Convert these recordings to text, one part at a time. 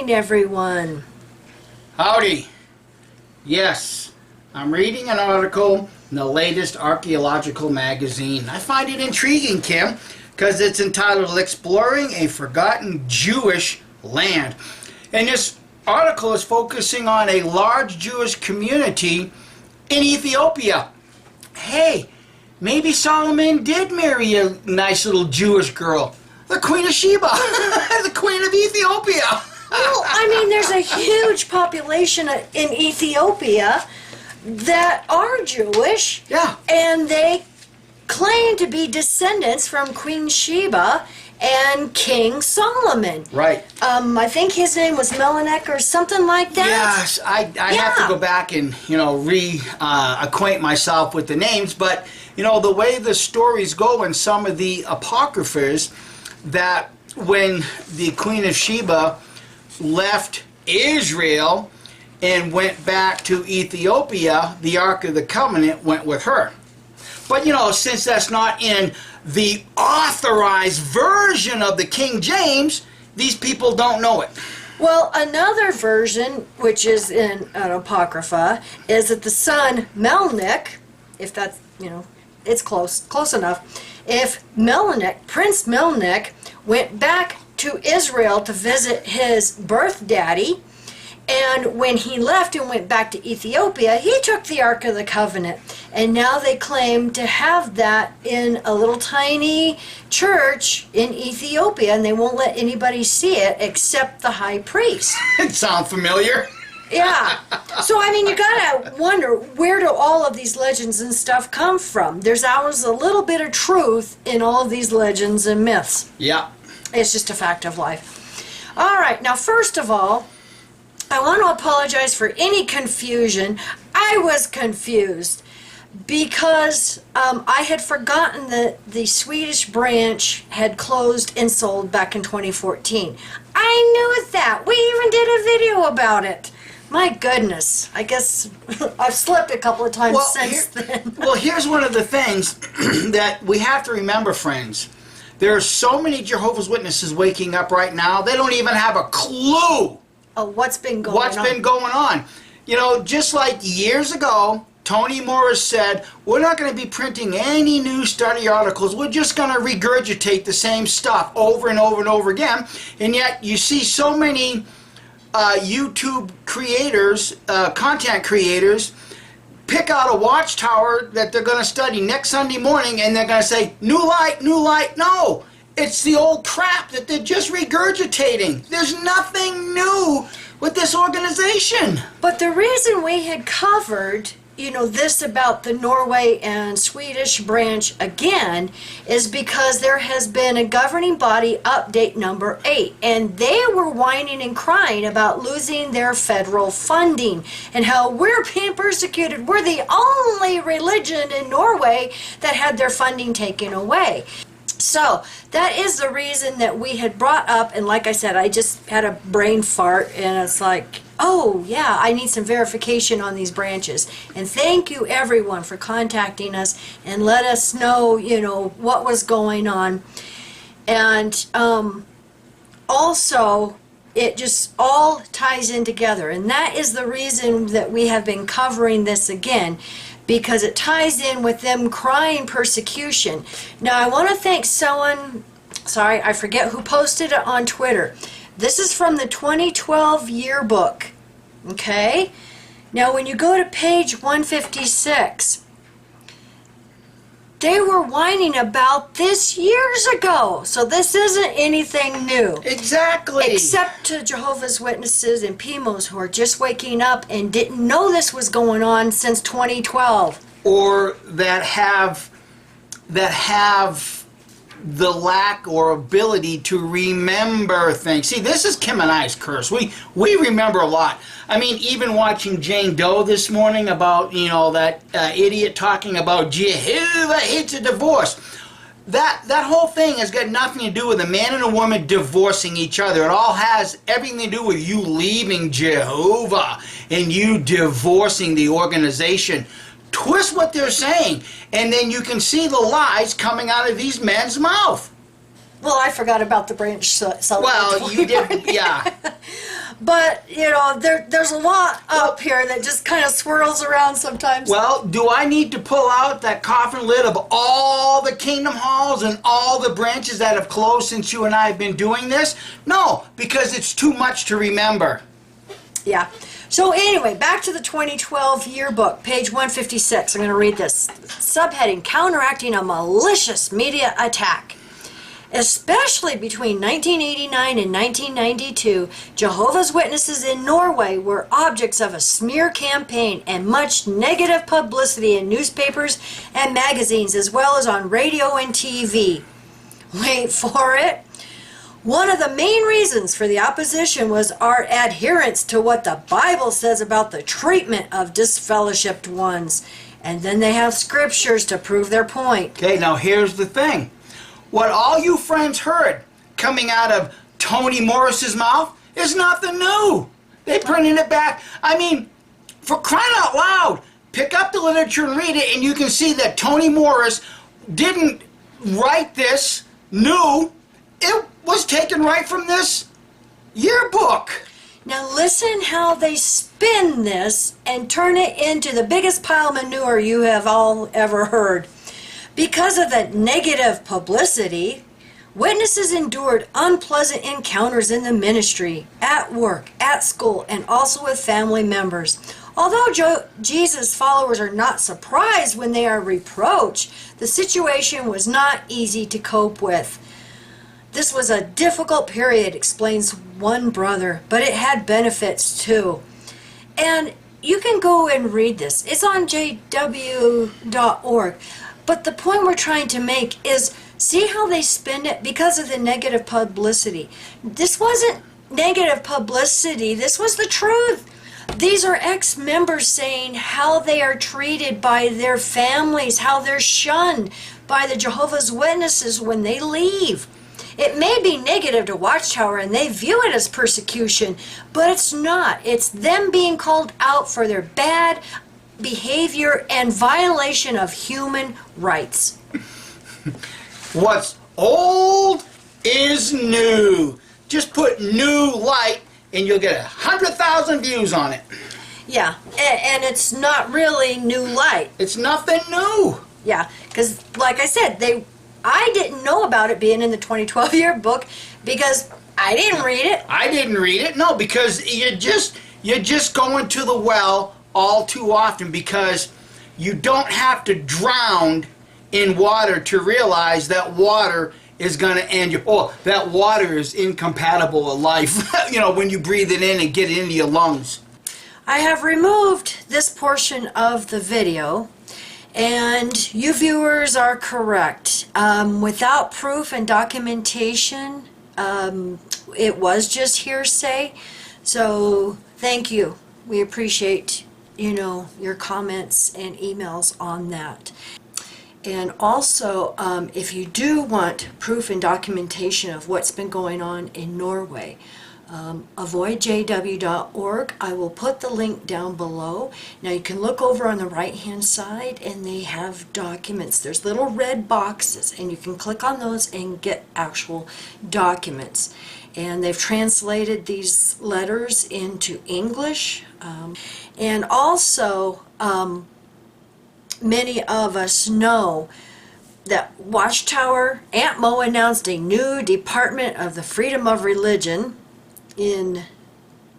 morning, everyone. Howdy. Yes, I'm reading an article in the latest archaeological magazine. I find it intriguing, Kim, because it's entitled Exploring a Forgotten Jewish Land. And this article is focusing on a large Jewish community in Ethiopia. Hey, maybe Solomon did marry a nice little Jewish girl. The Queen of Sheba, the Queen of Ethiopia. Well, I mean, there's a huge population in Ethiopia that are Jewish. Yeah. And they claim to be descendants from Queen Sheba and King Solomon. Right. I think his name was Melnick or something like that. Yes, I have to go back and, reacquaint myself with the names, but, the way the stories go in some of the apocryphas, that when the Queen of Sheba left Israel and went back to Ethiopia, the Ark of the Covenant went with her. But, since that's not in the authorized version of the King James, these people don't know it. Well, another version, which is in an apocrypha, is that the Sun Melnick, if that's, it's close enough. If Prince Melnick, went back to Israel to visit his birth daddy, and when he left and went back to Ethiopia, he took the Ark of the Covenant. And now they claim to have that in a little tiny church in Ethiopia, and they won't let anybody see it except the high priest. It sounds familiar. Yeah. So, you gotta wonder, where do all of these legends and stuff come from? There's always a little bit of truth in all of these legends and myths. Yeah. It's just a fact of life. All right. Now, first of all, I want to apologize for any confusion. I was confused because I had forgotten that the Swedish branch had closed and sold back in 2014. I knew that. We even did a video about it. My goodness. I guess I've slept a couple of times since then. Well, here's one of the things that we have to remember, friends. There are so many Jehovah's Witnesses waking up right now, they don't even have a clue what's been going on. Just like years ago, Toni Morris said, we're not going to be printing any new study articles. We're just going to regurgitate the same stuff over and over and over again. And yet you see so many YouTube creators, content creators, pick out a Watchtower that they're going to study next Sunday morning, and they're going to say, new light, new light. No, it's the old crap that they're just regurgitating. There's nothing new with this organization. But the reason we had covered, this about the Norway and Swedish branch again is because there has been a governing body update number 8, and they were whining and crying about losing their federal funding and how we're being persecuted. We're the only religion in Norway that had their funding taken away. So that is the reason that we had brought up, and like I said, I just had a brain fart, and it's like, oh yeah, I need some verification on these branches. And thank you everyone for contacting us and let us know, what was going on. And also, it just all ties in together, and that is the reason that we have been covering this again, because it ties in with them crying persecution. Now, I want to thank someone, sorry, I forget who posted it on Twitter. This is from the 2012 yearbook, okay? Now, when you go to page 156, they were whining about this years ago. So this isn't anything new. Exactly. Except to Jehovah's Witnesses and PMOs who are just waking up and didn't know this was going on since 2012. Or that have the lack or ability to remember things. See, this is Kim and I's curse. We remember a lot. Even watching Jane Doe this morning about, that idiot talking about Jehovah hates a divorce. That whole thing has got nothing to do with a man and a woman divorcing each other. It all has everything to do with you leaving Jehovah and you divorcing the organization. Twist what they're saying, and then you can see the lies coming out of these men's mouth. Well, I forgot about the branch. Well, you did, yeah. But, you know, there's a lot up here that just kind of swirls around sometimes. Well, do I need to pull out that coffin lid of all the kingdom halls and all the branches that have closed since you and I have been doing this? No, because it's too much to remember. Yeah. So anyway, back to the 2012 yearbook, page 156. I'm going to read this. Subheading, Counteracting a Malicious Media Attack. Especially between 1989 and 1992, Jehovah's Witnesses in Norway were objects of a smear campaign and much negative publicity in newspapers and magazines, as well as on radio and TV. Wait for it. One of the main reasons for the opposition was our adherence to what the Bible says about the treatment of disfellowshipped ones. And then they have scriptures to prove their point. Okay, now here's the thing. What all you friends heard coming out of Tony Morris's mouth is nothing new. They printed it back. I mean, for crying out loud, pick up the literature and read it, and you can see that Tony Morris didn't write this new. It was taken right from this yearbook. Now listen how they spin this and turn it into the biggest pile of manure you have all ever heard. Because of the negative publicity, witnesses endured unpleasant encounters in the ministry, at work, at school, and also with family members. Although Jesus' followers are not surprised when they are reproached, the situation was not easy to cope with. This was a difficult period, explains one brother, but it had benefits too. And you can go and read this. It's on jw.org. But the point we're trying to make is, see how they spin it because of the negative publicity. This wasn't negative publicity. This was the truth. These are ex-members saying how they are treated by their families, how they're shunned by the Jehovah's Witnesses when they leave. It may be negative to Watchtower and they view it as persecution, but it's not. It's them being called out for their bad behavior and violation of human rights. What's old is new. Just put new light and you'll get 100,000 views on it. Yeah, and it's not really new light. It's nothing new. Yeah, because like I said, I didn't know about it being in the 2012 yearbook because I didn't read it. I didn't read it. No, because you're just going to the well all too often, because you don't have to drown in water to realize that water is going to end you. Oh, that water is incompatible with life. You know, when you breathe it in and get it into your lungs. I have removed this portion of the video, and you viewers are correct. Without proof and documentation, it was just hearsay. So thank you. We appreciate, your comments and emails on that. And also, if you do want proof and documentation of what's been going on in Norway, avoidjw.org. I will put the link down below. Now you can look over on the right hand side and they have documents. There's little red boxes and you can click on those and get actual documents. And they've translated these letters into English. And also, many of us know that Watchtower, Aunt Mo announced a new Department of the Freedom of Religion in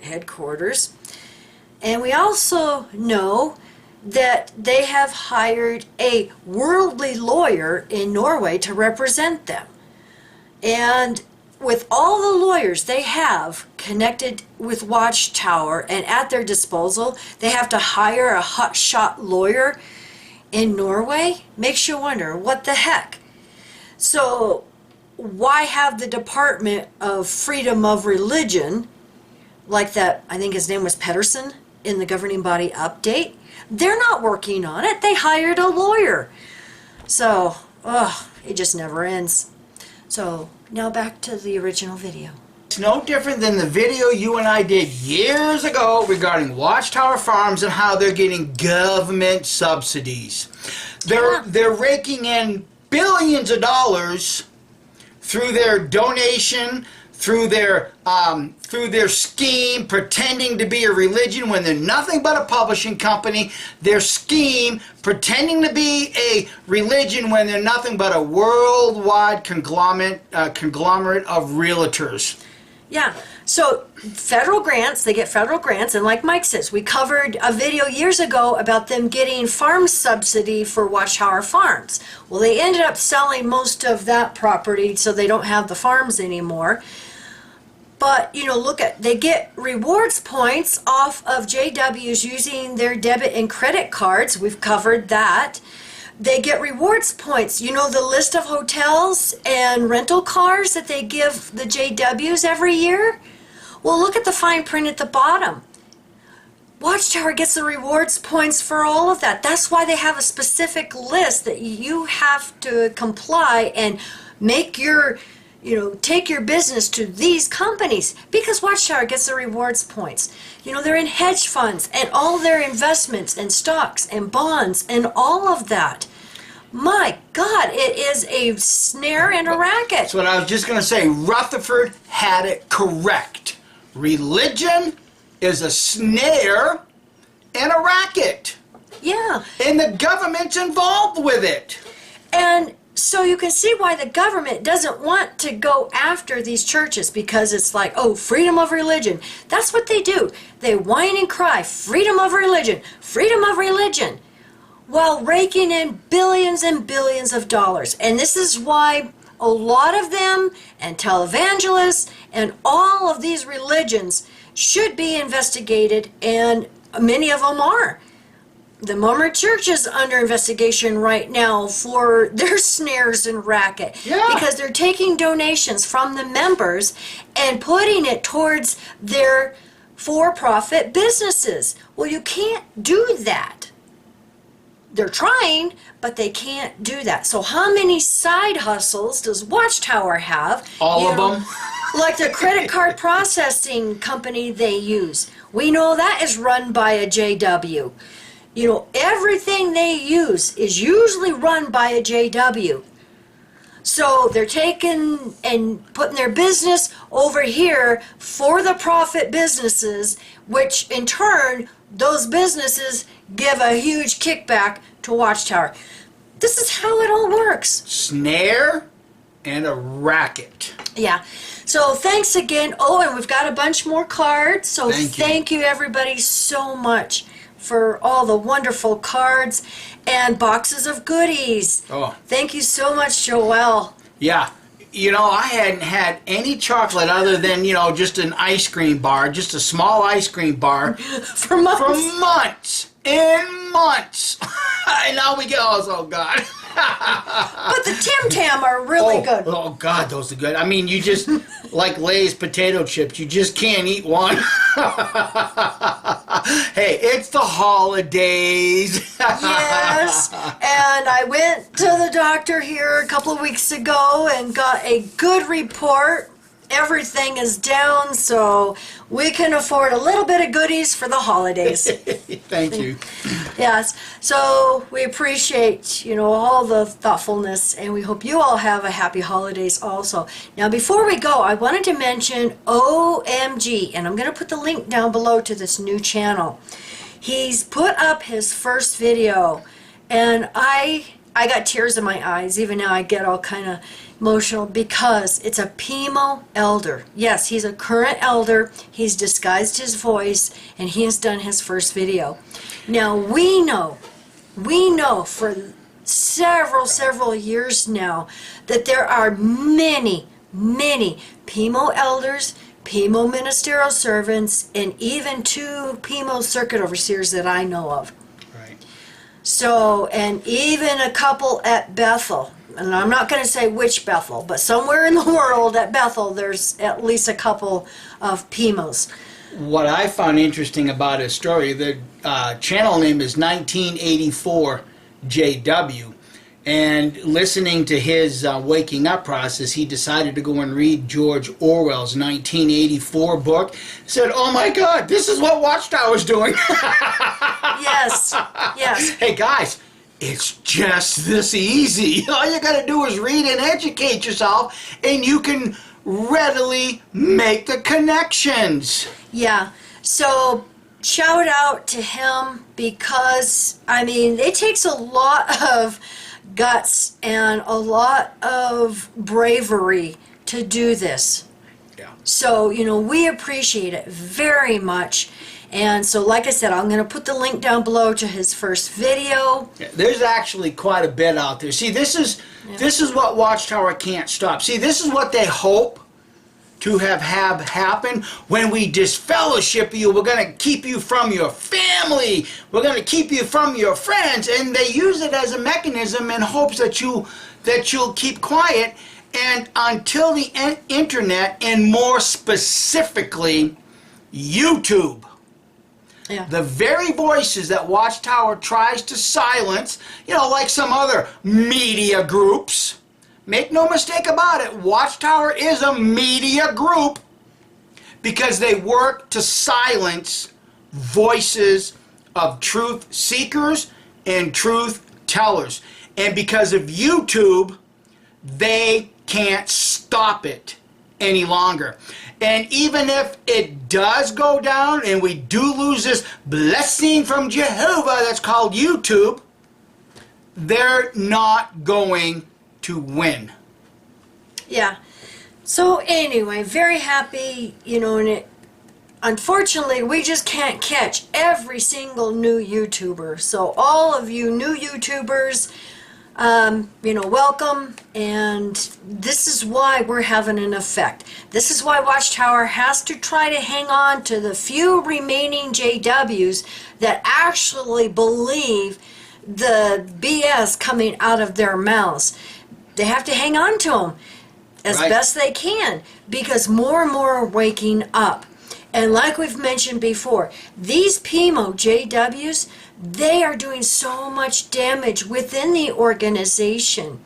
headquarters. And we also know that they have hired a worldly lawyer in Norway to represent them. And with all the lawyers they have connected with Watchtower and at their disposal, they have to hire a hotshot lawyer in Norway. Makes you wonder, what the heck? So why have the Department of Freedom of Religion, like that, I think his name was Pedersen, in the governing body update? They're not working on it. They hired a lawyer. So, it just never ends. So, now back to the original video. It's no different than the video you and I did years ago regarding Watchtower Farms and how they're getting government subsidies. They're raking in billions of dollars through their donation, through their scheme, pretending to be a religion when they're nothing but a publishing company. Their scheme, pretending to be a religion when they're nothing but a worldwide conglomerate of realtors. Yeah. So federal grants, they get federal grants, and like Mike says, we covered a video years ago about them getting farm subsidy for Watchtower farms. Well, they ended up selling most of that property, so they don't have the farms anymore. But, you know, they get rewards points off of JWs using their debit and credit cards. We've covered that. They get rewards points. You know the list of hotels and rental cars that they give the JWs every year? Well, look at the fine print at the bottom. Watchtower gets the rewards points for all of that. That's why they have a specific list that you have to comply and make your, take your business to these companies, because Watchtower gets the rewards points. You know, they're in hedge funds and all their investments and stocks and bonds and all of that. My God, it is a snare and a racket. That's what I was just going to say. Rutherford had it correct. Religion is a snare and a racket. Yeah. And the government's involved with it. And so you can see why the government doesn't want to go after these churches, because it's like, oh, freedom of religion. That's what they do. They whine and cry, freedom of religion, while raking in billions and billions of dollars. And this is why a lot of them and televangelists and all of these religions should be investigated, and many of them are. The Mormon Church is under investigation right now for their snares and racket. Yeah. Because they're taking donations from the members and putting it towards their for-profit businesses. Well, you can't do that. They're trying, but they can't do that. So how many side hustles does Watchtower have? All of them. Like the credit card processing company they use. We know that is run by a JW. You know, everything they use is usually run by a JW. So they're taking and putting their business over here for the profit businesses, which in turn, those businesses give a huge kickback to Watchtower. This is how it all works. Snare and a racket. Yeah. So thanks again. Oh, and we've got a bunch more cards. So Thank you. you everybody so much for all the wonderful cards and boxes of goodies. Oh. Thank you so much, Joelle. Yeah. You know, I hadn't had any chocolate other than, just an ice cream bar, just a small ice cream bar. For months. For months and months. And now we get, oh God. But the Tim Tam are really good. Oh God, those are good. I mean, you just, like Lay's potato chips, you just can't eat one. Hey, it's the holidays. Yes, and I went to the doctor here a couple of weeks ago and got a good report. Everything is down, so we can afford a little bit of goodies for the holidays. Thank you. Yes, so we appreciate, all the thoughtfulness, and we hope you all have a happy holidays also. Now, before we go, I wanted to mention OMG, and I'm going to put the link down below to this new channel. He's put up his first video, and I got tears in my eyes. Even now I get all kind of emotional because it's a Pimo elder. Yes, he's a current elder. He's disguised his voice, and he has done his first video. Now we know for several years now that there are many Pimo elders, Pimo ministerial servants, and even 2 Pimo circuit overseers that I know of. Right. So, and even a couple at Bethel. And I'm not going to say which Bethel, but somewhere in the world at Bethel, there's at least a couple of Pimos. What I found interesting about his story, the channel name is 1984 JW. And listening to his waking up process, he decided to go and read George Orwell's 1984 book. Said, oh my God, this is what Watchtower's doing. Yes. Hey guys, it's just this easy. All you gotta do is read and educate yourself, and you can readily make the connections. Yeah. So shout out to him because, I mean, it takes a lot of guts and a lot of bravery to do this. Yeah. So, we appreciate it very much. And so, like I said, I'm going to put the link down below to his first video. Yeah, there's actually quite a bit out there. See, this is what Watchtower can't stop. See, this is what they hope to have happen when we disfellowship you. We're going to keep you from your family. We're going to keep you from your friends. And they use it as a mechanism in hopes that you'll keep quiet. And until the internet, and more specifically, YouTube, Yeah. the very voices that Watchtower tries to silence, like some other media groups. Make no mistake about it, Watchtower is a media group because they work to silence voices of truth seekers and truth tellers. And because of YouTube, they can't stop it any longer. And even if it does go down and we do lose this blessing from Jehovah that's called YouTube, they're not going to win. Yeah. So anyway, very happy, and unfortunately, we just can't catch every single new YouTuber. So all of you new YouTubers, welcome, and this is why we're having an effect. This is why Watchtower has to try to hang on to the few remaining JWs that actually believe the BS coming out of their mouths. They have to hang on to them as Right. best they can because more and more are waking up. And like we've mentioned before, these PMO JWs, they are doing so much damage within the organization.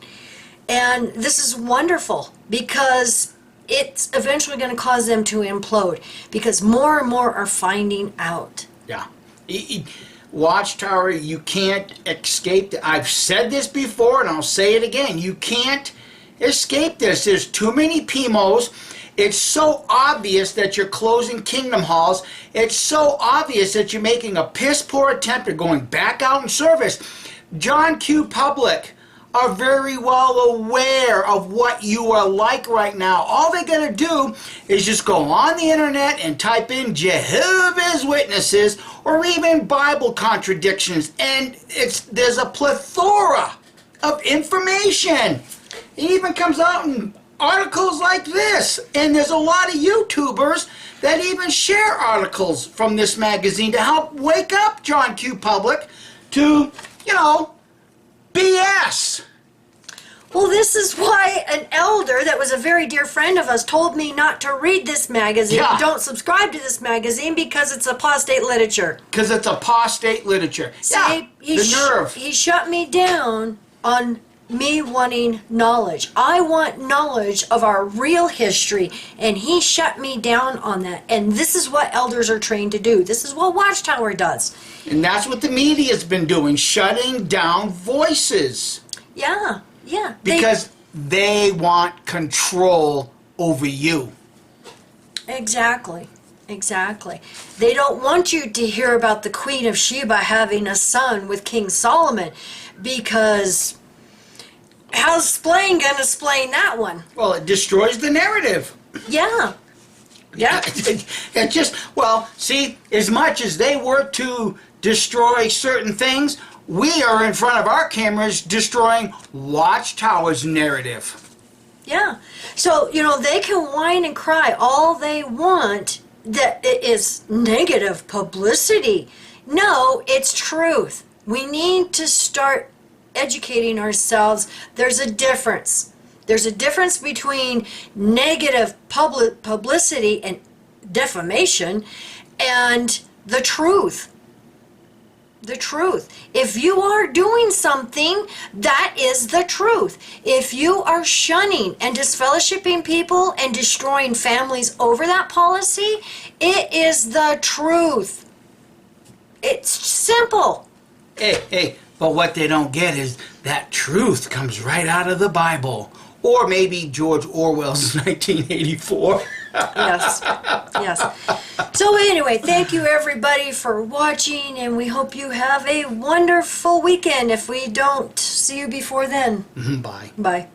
And this is wonderful because it's eventually going to cause them to implode because more and more are finding out. Yeah. Watchtower, you can't escape. I've said this before and I'll say it again. You can't escape this. There's too many PMOs. It's so obvious that you're closing Kingdom Halls. It's so obvious that you're making a piss poor attempt at going back out in service. John Q. Public are very well aware of what you are like right now. All they got to do is just go on the internet and type in Jehovah's Witnesses or even Bible contradictions, and there's a plethora of information. It even comes out in articles like this, and there's a lot of YouTubers that even share articles from this magazine to help wake up John Q. Public to, BS. Well, this is why an elder that was a very dear friend of us told me not to read this magazine. Yeah. Don't subscribe to this magazine because it's apostate literature. Because it's apostate literature. See, the nerve. He shut me down on me wanting knowledge. I want knowledge of our real history, and he shut me down on that. And this is what elders are trained to do. This is what Watchtower does. And that's what the media's been doing, shutting down voices. Yeah. Because they want control over you. Exactly. They don't want you to hear about the Queen of Sheba having a son with King Solomon, because how's Splain gonna explain that one? Well, it destroys the narrative. Yeah. It just, see, as much as they work to destroy certain things, we are in front of our cameras destroying Watchtower's narrative. Yeah. So, they can whine and cry all they want that it is negative publicity. No, it's truth. We need to start educating ourselves. There's a difference. There's a difference between negative publicity and defamation and the truth. The truth. If you are doing something, that is the truth. If you are shunning and disfellowshipping people and destroying families over that policy, it is the truth. It's simple. Hey, but what they don't get is that truth comes right out of the Bible. or maybe George Orwell's 1984. Yes, yes. So anyway, thank you everybody for watching, and we hope you have a wonderful weekend if we don't see you before then. Bye. Bye.